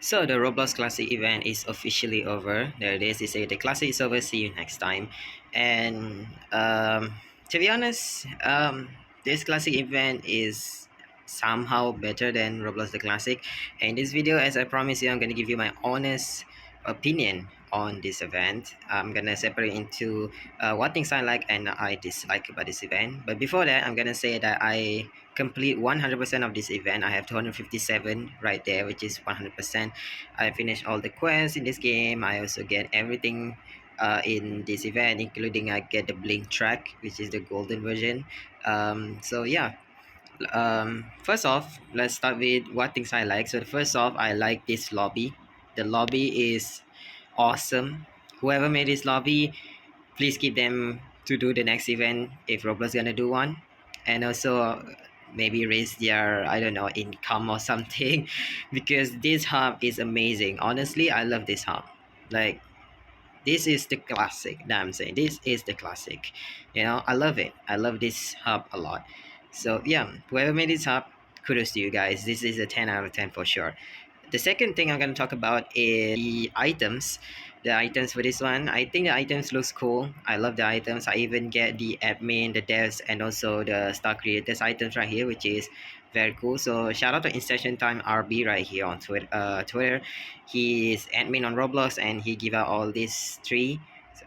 So the Roblox Classic event is officially over. There it is. They say the Classic is over. See you next time. And to be honest, this Classic event is somehow better than Roblox the Classic. And in this video, as I promised you, I'm gonna give you my honest opinion on this event. I'm gonna separate into what things I like and I dislike about this event. But before that, I'm gonna say that I complete 100% of this event. I have 257 right there, which is 100%. I finished all the quests in this game. I also get everything in this event, including I get the blink track, which is the golden version. So yeah, first off, let's start with what things I like. So first off, I like this lobby. The lobby is awesome. Whoever made this lobby, please keep them to do the next event if Roblox gonna do one, and also maybe raise their, I don't know, income or something, because this hub is amazing. Honestly, I love this hub. Like, this is the classic that I'm saying. This is the classic. I love it. I love this hub a lot. So yeah, whoever made this hub, kudos to you guys. This is a 10 out of 10 for sure. The second thing I'm going to talk about is the items. The items for this one, I think the items looks cool. I love the items. I even get the admin, the devs, and also the star creators items right here, which is very cool. So shout out to Inception Time RB right here on Twitter. He is admin on Roblox and he give out all these three.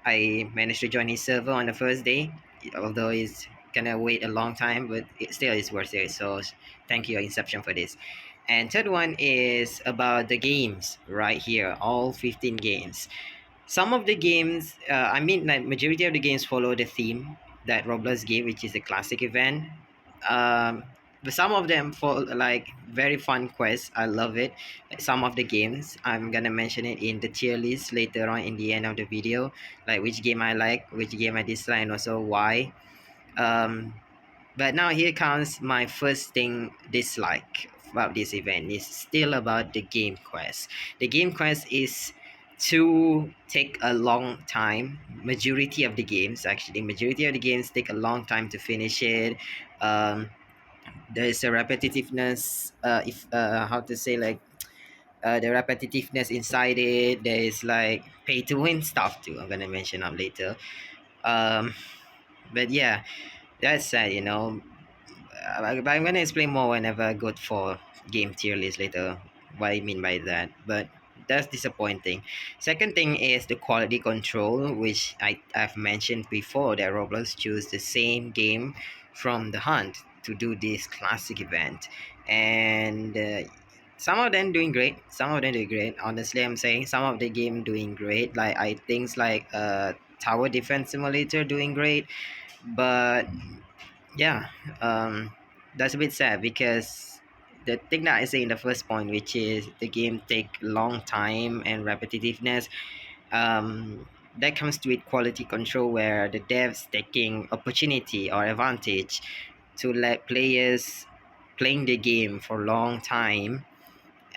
I managed to join his server on the first day, although it's gonna wait a long time, but it still is worth it. So thank you Inception for this. And third one is about the games right here, all 15 games. Some of the games, like majority of the games follow the theme that Roblox gave, which is the classic event. But some of them for like very fun quests. I love it. Some of the games, I'm gonna mention it in the tier list later on in the end of the video, like which game I like, which game I dislike, and also why. Um, but now here comes my first thing dislike about this event. It's still about the game quest. The game quest is to take a long time. Majority of the games take a long time to finish it. Um, there's a repetitiveness. If how to say, like, the repetitiveness inside it. There is like pay to win stuff too. I'm gonna mention up later. Um, but yeah, that's sad. But I'm gonna explain more whenever I go for game tier list later. What I mean by that, but that's disappointing. Second thing is the quality control, which I've mentioned before that Roblox choose the same game from the hunt to do this classic event, and some of them doing great. Some of them doing great. Honestly, I'm saying some of the game doing great. Like I things like Tower Defense Simulator doing great, but yeah, that's a bit sad because the thing that I say in the first point, which is the game take long time and repetitiveness, that comes with quality control where the devs taking opportunity or advantage to let players playing the game for long time,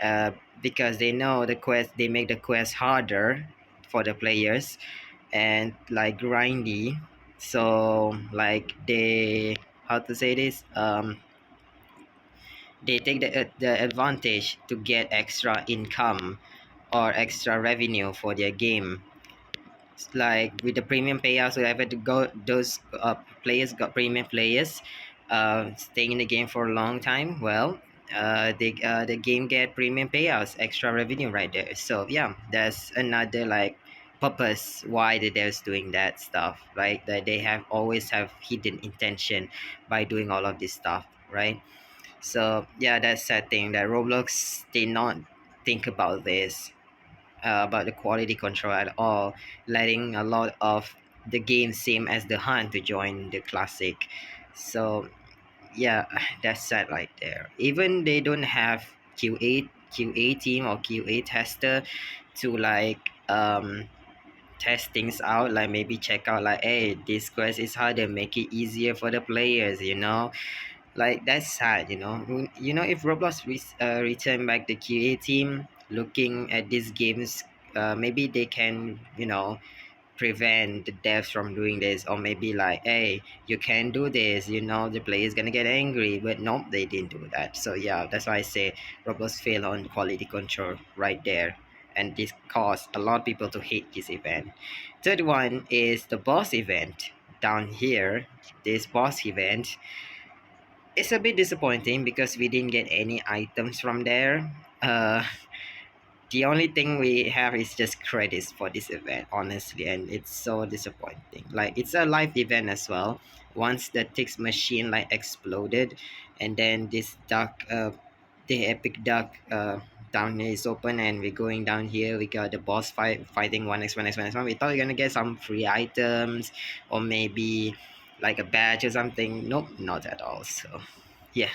uh, because they know they make the quest harder for the players and like grindy. So like they, how to say this, they take the advantage to get extra income or extra revenue for their game. It's like with the premium payouts, whatever to go, those players got premium players staying in the game for a long time. Well, the game get premium payouts, extra revenue right there. So yeah, that's another like purpose why the devs doing that stuff, right? That they have always have hidden intention by doing all of this stuff, right? So yeah, that's sad thing that Roblox did not think about this, about the quality control at all, letting a lot of the game same as the hunt to join the classic. So yeah, that's sad right there. Even they don't have QA team or QA tester to like test things out, like maybe check out like, hey, this quest is harder, make it easier for the players. Like that's sad. If Roblox return back the QA team looking at these games, maybe they can prevent the devs from doing this, or maybe like, hey, you can't do this, the player is gonna get angry. But nope, they didn't do that. So yeah, that's why I say Roblox fail on quality control right there, and this caused a lot of people to hate this event. Third one is the boss event down here. This boss event is a bit disappointing because we didn't get any items from there. The only thing we have is just credits for this event, honestly, and it's so disappointing. Like, it's a live event as well. Once the Tix machine like exploded, and then this duck, the epic duck, down here is open, and we're going down here. We got the boss fighting 1x1x1x1. We thought we are gonna get some free items, or maybe like a badge or something. Nope, not at all. So yeah,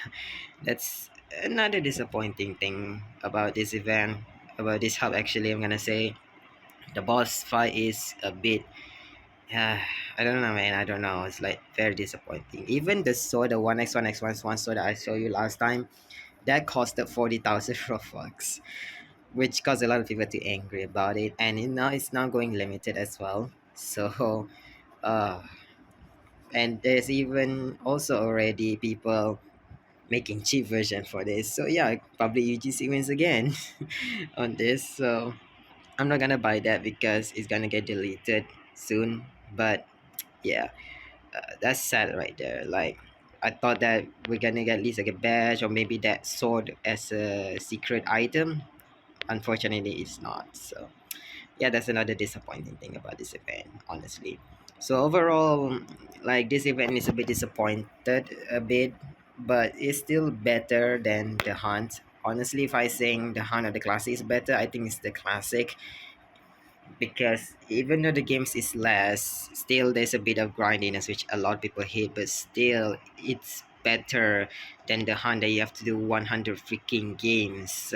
that's another disappointing thing about this event, about this hub. Actually, I'm gonna say the boss fight is a bit, uh, I don't know, man. I don't know, it's like very disappointing. Even the sword, the 1x1x1 sword that I showed you last time, that costed 40,000 robux, which caused a lot of people to angry about it. And now it's now going limited as well. So uh and there's even also already people making cheap version for this. So yeah, probably UGC wins again on this. So I'm not gonna buy that because it's gonna get deleted soon. But yeah, that's sad right there. Like, I thought that we're gonna get at least like a badge, or maybe that sword as a secret item. Unfortunately, it's not. So yeah, that's another disappointing thing about this event, honestly. So overall, like, this event is a bit disappointed a bit, but it's still better than the hunt. Honestly, if I saying the hunt or the classic is better, I think it's the classic, because even though the games is less, still there's a bit of grindiness which a lot of people hate, but still it's better than the hunt that you have to do 100 freaking games.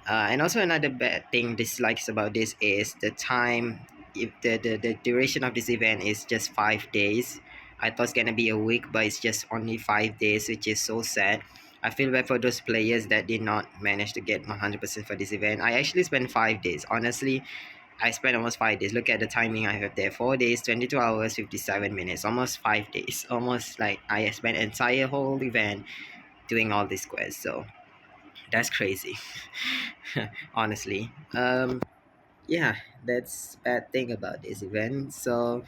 And also another bad thing dislikes about this is the time. If the duration of this event is just 5 days, I thought it's gonna be a week, but it's just only 5 days, which is so sad. I feel bad for those players that did not manage to get 100% for this event. I actually spent 5 days. Honestly, I spent almost 5 days. Look at the timing I have there: 4 days, 22 hours, 57 minutes, almost 5 days. Almost like I spent entire whole event doing all these quests. So that's crazy. Honestly, yeah, that's bad thing about this event. So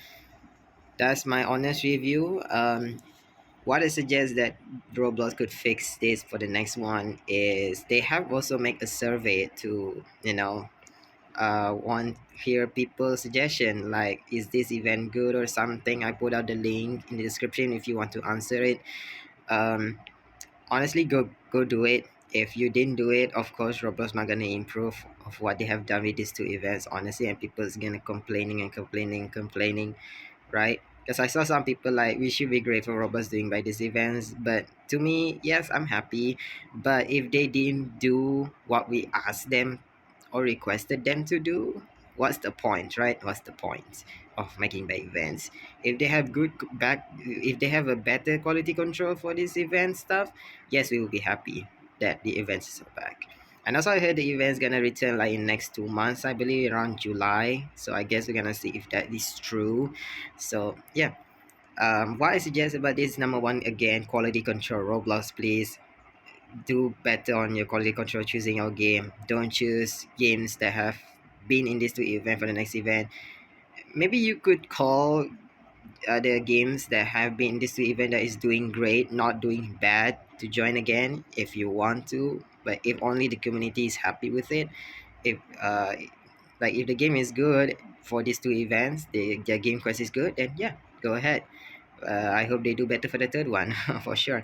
that's my honest review. What I suggest that Roblox could fix this for the next one is they have also make a survey to, want hear people's suggestion, like, is this event good or something. I put out the link in the description if you want to answer it. um Honestly, go do it. If you didn't do it, of course Roblox not gonna improve of what they have done with these two events, honestly, and people's gonna complaining and complaining, right? Because I saw some people like, we should be grateful Roblox doing by these events, but to me, yes, I'm happy. But if they didn't do what we asked them or requested them to do, what's the point, right? What's the point of making the events? If they have if they have a better quality control for this event stuff, yes, we will be happy that the events are back. And also, I heard the event's gonna return like in next 2 months, I believe around July. So I guess we're gonna see if that is true. So yeah, what I suggest about this, number one, again, quality control. Roblox, please do better on your quality control choosing your game. Don't choose games that have been in this two event for the next event. Maybe you could call other games that have been in this two event that is doing great, not doing bad, to join again if you want to. But if only the community is happy with it, if like if the game is good for these two events, their game quest is good, then yeah, go ahead. I hope they do better for the third one for sure.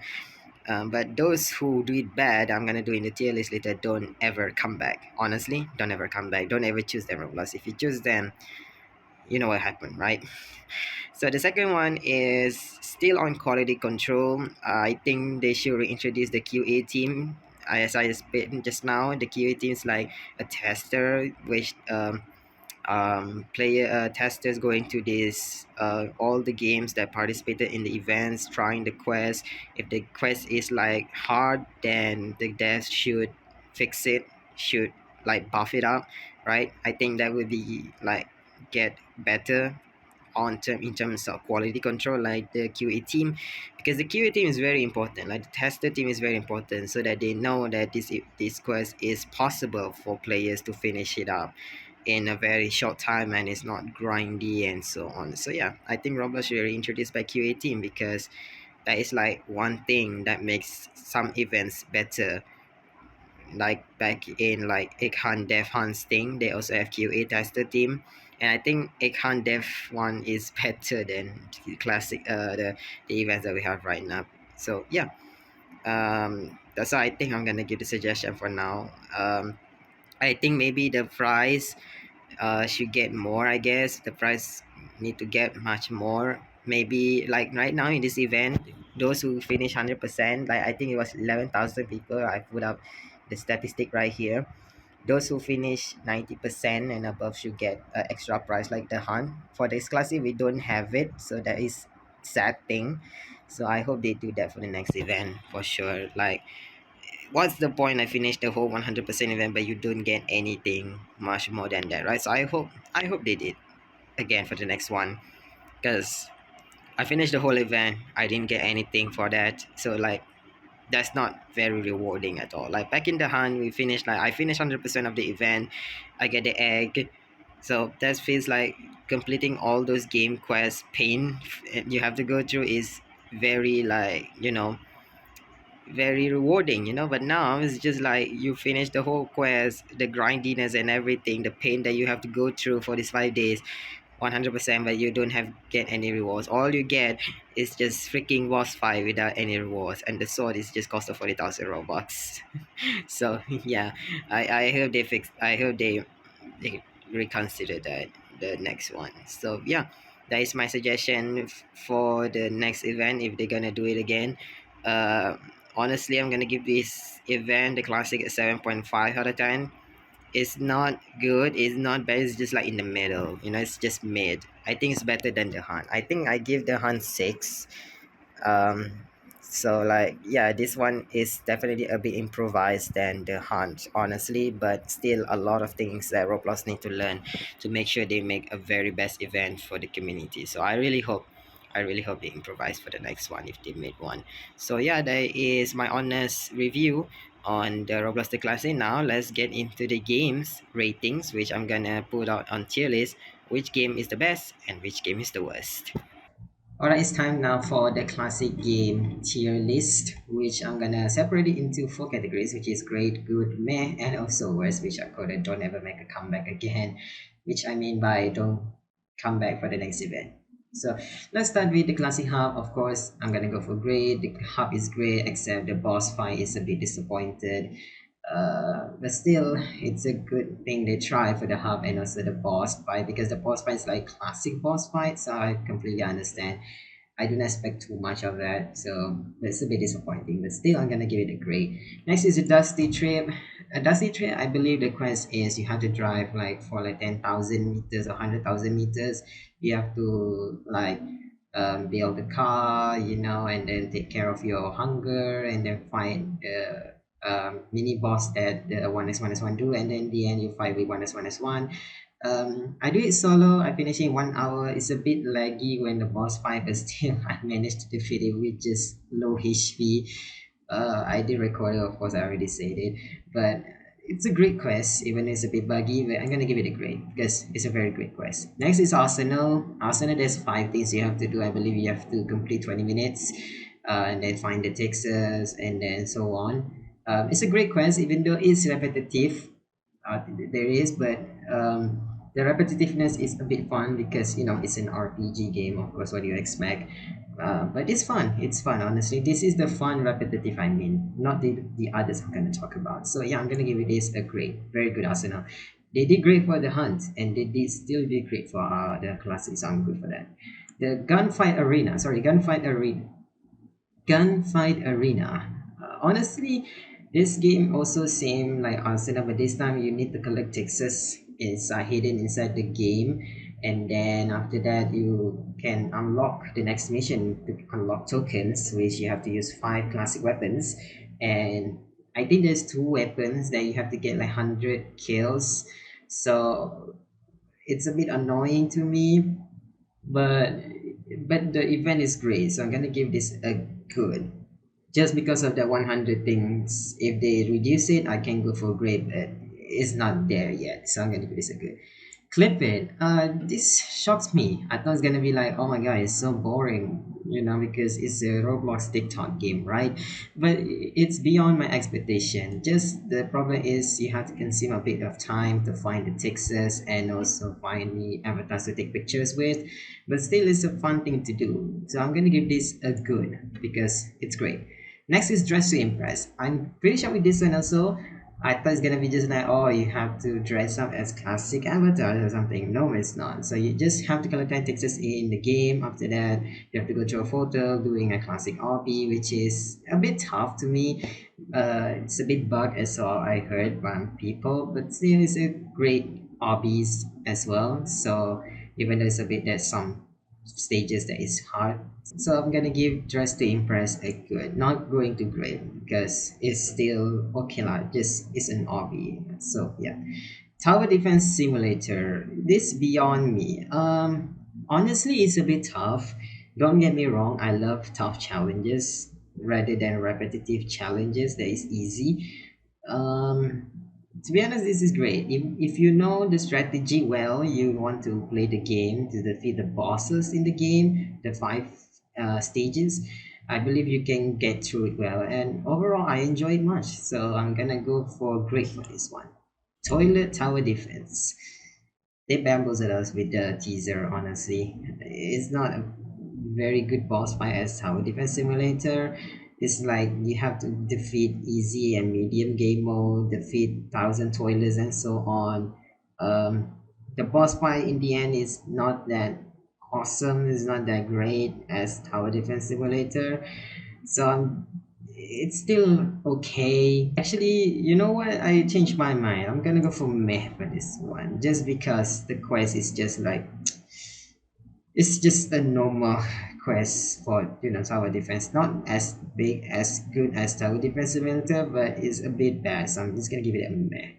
But those who do it bad, I'm gonna do in the tier list later. Don't ever come back. Honestly, don't ever come back. Don't ever choose them, Roblox. If you choose them, you know what happened, right? So the second one is still on quality control. I think they should reintroduce the QA team. As I explained just now, the QA team is like a tester, which player testers going to this all the games that participated in the events, trying the quest. If the quest is like hard, then the devs should fix it, should like buff it up, right? I think that would be like get better in terms of quality control, like the QA team, because the QA team is very important. Like the tester team is very important, so that they know that this quest is possible for players to finish it up in a very short time and it's not grindy and so on. So yeah, I think Roblox should be introduced by QA team, because that is like one thing that makes some events better. Like back in like egg hunt dev hunts thing, they also have QA tester team, and I think egg hunt dev one is better than the classic the events that we have right now. So yeah, that's why I think I'm gonna give the suggestion for now. I think maybe the price should get more. I guess the price need to get much more. Maybe like right now in this event, those who finish 100%, like I think it was 11,000 people. I put up the statistic right here. Those who finish 90% and above should get an extra prize like the hunt. For this classic, we don't have it, so that is sad thing. So I hope they do that for the next event for sure. Like, what's the point? I finished the whole 100% event, but you don't get anything much more than that, right? So I hope they did again for the next one, because I finished the whole event. I didn't get anything for that. So like that's not very rewarding at all. Like back in the hunt, we finished like I finished 100% of the event. I get the egg, so that feels like completing all those game quests. Pain you have to go through is very like very rewarding, but now it's just like you finish the whole quest, the grindiness and everything, the pain that you have to go through for these 5 days, 100%, but you don't have get any rewards. All you get is just freaking boss fight without any rewards, and the sword is just cost of 40,000 robux. So yeah, I hope they fix. I hope they reconsider that the next one. So yeah, that is my suggestion for the next event if they're gonna do it again. Uh, Honestly, I'm gonna give this event the classic a 7.5 out of 10. It's not good, it's not bad, it's just like in the middle, it's just mid. I think it's better than the hunt. I think I give the hunt 6. um so like yeah, this one is definitely a bit improvised than the hunt, honestly, but still a lot of things that Roblox need to learn to make sure they make a very best event for the community. So I really hope they improvise for the next one if they made one. So yeah, that is my honest review on the Roblox The Classic. Now let's get into the games ratings, which I'm gonna put out on tier list, which game is the best and which game is the worst. Alright, it's time now for the classic game tier list, which I'm gonna separate it into 4 categories, which is great, good, meh, and also worst, which I call it don't ever make a comeback again, which I mean by don't come back for the next event. So let's start with the classic hub. Of course, I'm gonna go for great. The hub is great, except the boss fight is a bit disappointed. But still, it's a good thing they try for the hub and also the boss fight, because the boss fight is like classic boss fight, so I completely understand. I don't expect too much of that, so that's a bit disappointing. But still, I'm gonna give it a grade. Next is a dusty trip. A dusty trip, I believe the quest is you have to drive like for like 10,000 meters or 100,000 meters. You have to like build a car, and then take care of your hunger, and then find the mini boss that the 1s1s1 do, and then in the end you fight with 1s1s1. I do it solo. I finish in 1 hour. It's a bit laggy when the boss fight, but still I managed to defeat it with just low HP. I did record it, of course. I already said it, but it's a great quest. Even though it's a bit buggy, but I'm gonna give it a grade because it's a very great quest. Next is Arsenal. Arsenal, there's 5 things you have to do. I believe you have to complete 20 minutes, and then find the Texas, and then so on. It's a great quest, even though it's repetitive. There is, but the repetitiveness is a bit fun because it's an RPG game. Of course, what do you expect? But it's fun. It's fun. Honestly, this is the fun repetitive. I mean, not the others I'm gonna talk about. So yeah, I'm gonna give it this a grade. Very good, Arsenal. They did great for the hunt, and they did still did great for the classic. So I'm good for that. The gunfight arena. Honestly, this game also same like Arsenal, but this time you need to collect Texas. It's hidden inside the game, and then after that you can unlock the next mission to unlock tokens, which you have to use 5 classic weapons, and I think there's 2 weapons that you have to get like 100 kills. So it's a bit annoying to me, but the event is great, so I'm gonna give this a good. Just because of the 100 things, if they reduce it, I can go for great, but it's not there yet, so I'm gonna give this a good. Clip it. This shocks me. I thought it's gonna be like, oh my god, it's so boring, because it's a Roblox TikTok game, right? But it's beyond my expectation. Just the problem is you have to consume a bit of time to find the textures and also find the avatars to take pictures with. But still, it's a fun thing to do. So I'm gonna give this a good because it's great. Next is Dress to Impress. I'm pretty sure with this one also, I thought it's gonna be just like, oh, you have to dress up as classic avatars or something. No, it's not. So you just have to collect 10 textures in the game. After that, you have to go to a photo doing a classic obby, which is a bit tough to me. It's a bit bug as all I heard from people, but still, it's a great obbies as well. So even though it's a bit, there's some stages that is hard, so I'm gonna give Dress to Impress a good, not going to great because it's still okay lah. Just it's an hobby. So yeah. Tower Defense Simulator. This beyond me. Honestly, it's a bit tough. Don't get me wrong. I love tough challenges rather than repetitive challenges that is easy. Um, to be honest, this is great. If you know the strategy well, you want to play the game to defeat the bosses in the game, the five stages. I believe you can get through it well, and overall, I enjoy it much. So I'm gonna go for great for this one. Toilet Tower Defense. They bamboozled us with the teaser, honestly. It's not a very good boss fight as Tower Defense Simulator. It's like you have to defeat easy and medium game mode, defeat thousand toilets and so on. The boss fight in the end is not that awesome, it's not that great as Tower Defense Simulator. So it's still okay. Actually, you know what? I changed my mind. I'm gonna go for meh for this one, just because the quest is just like it's just a normal quest for tower defense. Not as big as good as tower defense simulator, but it's a bit bad. So I'm just gonna give it a meh.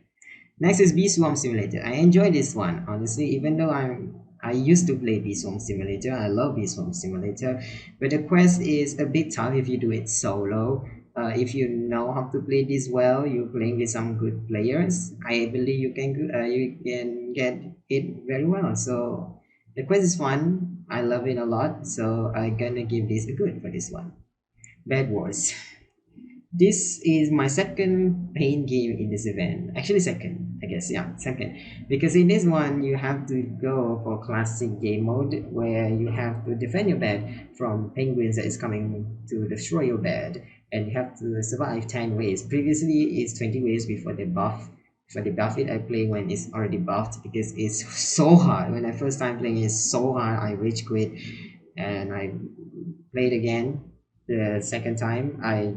Next is Bee Swarm Simulator. I enjoy this one, honestly, even though I used to play Bee Swarm Simulator. I love Bee Swarm Simulator, but the quest is a bit tough if you do it solo. If you know how to play this well, you're playing with some good players. I believe you can get it very well. So the quest is fun. I love it a lot. So I'm gonna give this a good for this one. Bad Wars. This is my second pain game in this event. Actually, second, I guess. Yeah, second. Because in this one, you have to go for classic game mode where you have to defend your bed from penguins that is coming to destroy your bed, and you have to survive 10 ways. Previously, it's 20 ways before they buff. Before they buff it, I play when it's already buffed because it's so hard. When I first time playing, it's so hard. I rage quit, and I played again the second time. I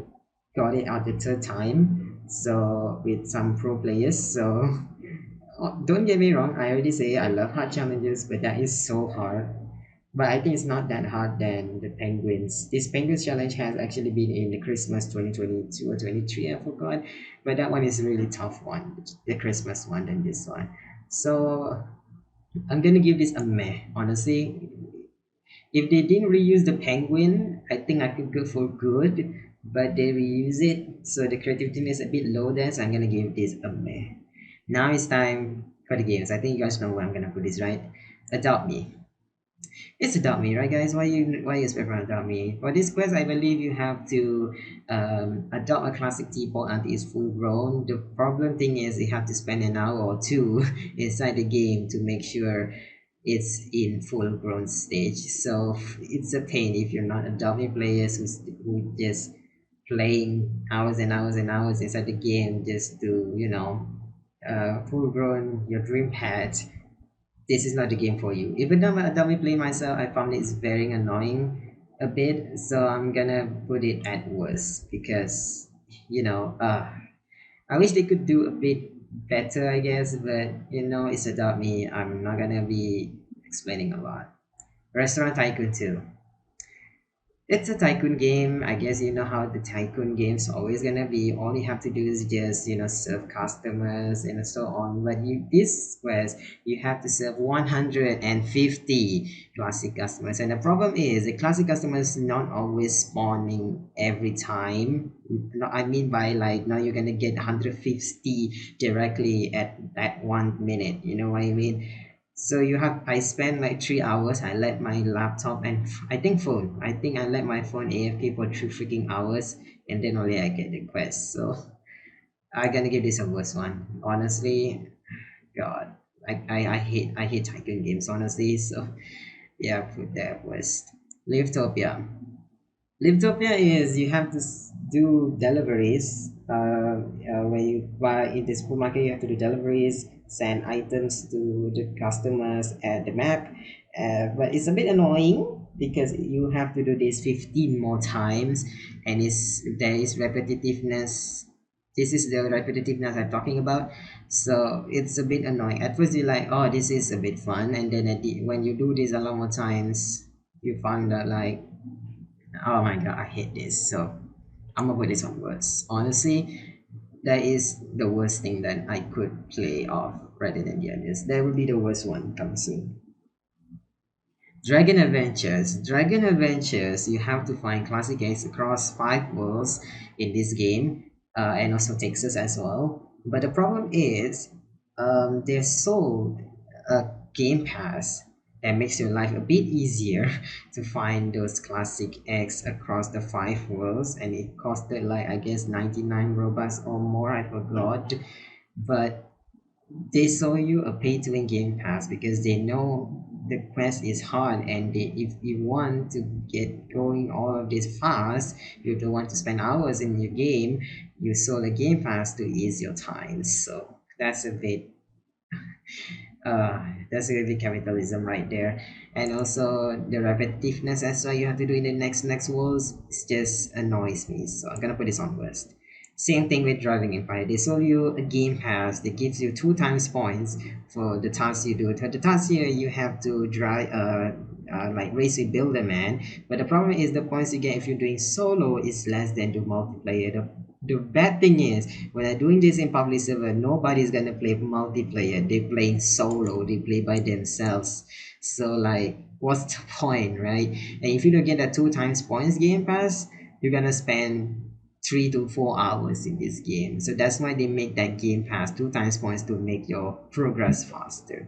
got it out the third time, so with some pro players. So don't get me wrong, I already say I love hard challenges, but that is so hard. But I think it's not that hard than the penguins. This penguins challenge has actually been in the Christmas 2022 or 23, I forgot, but that one is a really tough one, the Christmas one, than this one. So I'm gonna give this a meh, honestly. If they didn't reuse the penguin, I think I could go for good, but they reuse it, so the creativity is a bit low there, so I'm gonna give this a meh. Now it's time for the games. I think you guys know where I'm gonna put this, right? Adopt Me. It's Adopt Me, right, guys? Why you expect from Adopt Me? For this quest, I believe you have to adopt a classic teapot until it's full grown. The problem thing is you have to spend an hour or two inside the game to make sure it's in full grown stage. So it's a pain if you're not Adopt Me players who just playing hours and hours and hours inside the game just to full grown your dream pet. This is not the game for you. Even though I don't play myself, I found it's very annoying a bit. So I'm gonna put it at worst because I wish they could do a bit better, I guess. But it's Adopt Me. I'm not gonna be explaining a lot. Restaurant Tycoon 2. It's a tycoon game. I guess you know how the tycoon games always gonna be. All you have to do is just serve customers and so on. But you this quest you have to serve 150 classic customers, and the problem is the classic customers not always spawning every time. No, I mean by like now you're gonna get 150 directly at 1 minute. You know what I mean? So you have I spent like 3 hours. I let my laptop and I think I let my phone AFK for 3 freaking hours, and then only I get the quest. So I gonna give this a worst one. Honestly, God, I hate tycoon games honestly. So yeah, put that worst. Liftopia. Liftopia is you have to do deliveries. When you buy in the supermarket, you have to do deliveries, send items to the customers at the map. But it's a bit annoying because you have to do this 15 more times, and there is repetitiveness. This is the repetitiveness I'm talking about. So it's a bit annoying. At first, you're like, oh, this is a bit fun, and then when you do this a lot more times, you find that like, oh my god, I hate this. So I'm gonna put this on words. Honestly, that is the worst thing that I could play off rather than the others. That would be the worst one coming soon. Dragon Adventures. Dragon Adventures, you have to find classic eggs across 5 worlds in this game, and also Texas as well. But the problem is, they sold a Game Pass that makes your life a bit easier to find those classic eggs across the 5 worlds, and it costed like I guess 99 Robux or more. I forgot, but they saw you a pay to win game pass because they know the quest is hard, and if you want to get going all of this fast, you don't want to spend hours in your game, you sold a game pass to ease your time. So that's a bit that's really capitalism right there. And also the repetitiveness as well you have to do in the next walls, it just annoys me, so I'm gonna put this on worst. Same thing with driving empire, they sell you a game pass that gives you 2 times points for the task you do. For the task here you have to drive like race with builder man, but the problem is the points you get if you're doing solo is less than the multiplayer. The bad thing is when I'm doing this in public server, nobody's gonna play multiplayer. They playing solo. They play by themselves. So like, what's the point, right? And if you don't get that 2 times points game pass, you're gonna spend 3 to 4 hours in this game. So that's why they make that game pass 2 times points to make your progress faster.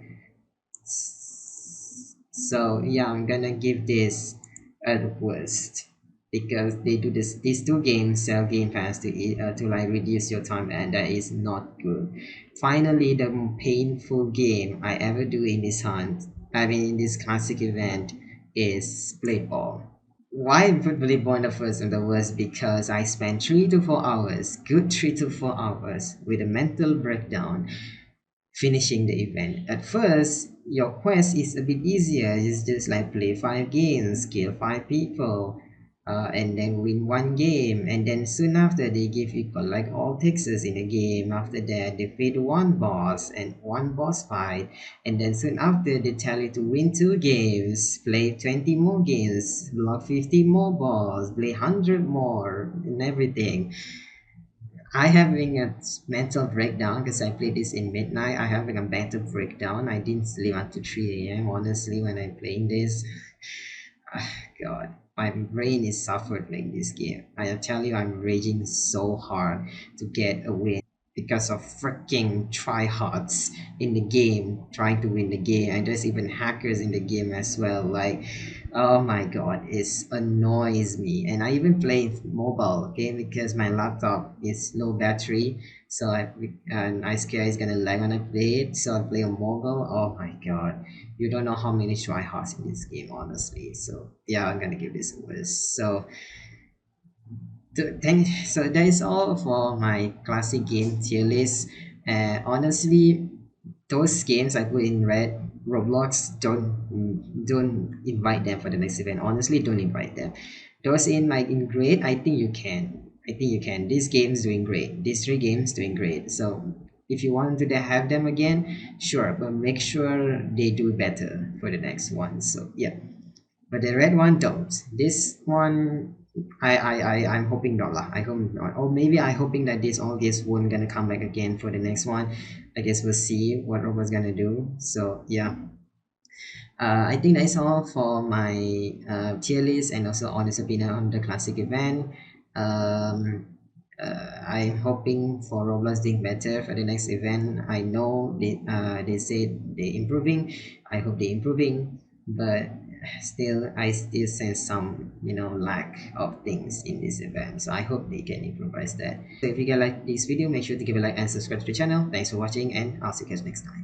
So yeah, I'm gonna give this a worst because they do this. These two games sell Game Pass to like reduce your time, and that is not good. Finally, the painful game I ever do in this hunt, I mean in this classic event, is Split Ball. Why put Volleyball the first and the worst? Because I spent 3 to 4 hours, good 3 to 4 hours, with a mental breakdown finishing the event. At first, your quest is a bit easier. It's just like play 5 games, kill 5 people, and then win 1 game. And then soon after, they give you collect all Texas in a game. After that, defeat 1 boss and 1 boss fight. And then soon after, they tell you to win 2 games, play 20 more games, block 50 more balls, play 100 more, and everything. I having a mental breakdown because I played this in midnight. I having a mental breakdown. I didn't sleep until 3 a.m. Honestly, when I'm playing this, God, my brain is suffered playing this game. I tell you, I'm raging so hard to get a win because of freaking tryhards in the game trying to win the game, and there's even hackers in the game as well. Like, oh my god, it annoys me. And I even play mobile, okay, because my laptop is low battery, so I scare it's gonna lag when I play it, so I play on mobile. Oh my god, you don't know how many tryhards in this game, honestly. So yeah, I'm gonna give this a miss. So so that is all for my classic game tier list. Honestly, those games I put in red, Roblox, don't invite them for the next event. Honestly, don't invite them. Those in like in grade, I think you can. I think you can. These games doing great. These 3 games doing great. So if you want to have them again, sure, but make sure they do better for the next one. So yeah. but the red one don't. This one, I'm hoping not lah. I hope not, or maybe I hoping that this won't gonna come back again for the next one. I guess we'll see what Robo's gonna do. So yeah, I think that's all for my tier list and also honest opinion on the classic event. Um, I'm hoping for Roblox doing better for the next event. I know they said they improving. I hope they improving, but still I still sense some lack of things in this event. So I hope they can improvise that. So if you guys like this video, make sure to give a like and subscribe to the channel. Thanks for watching, and I'll see you guys next time.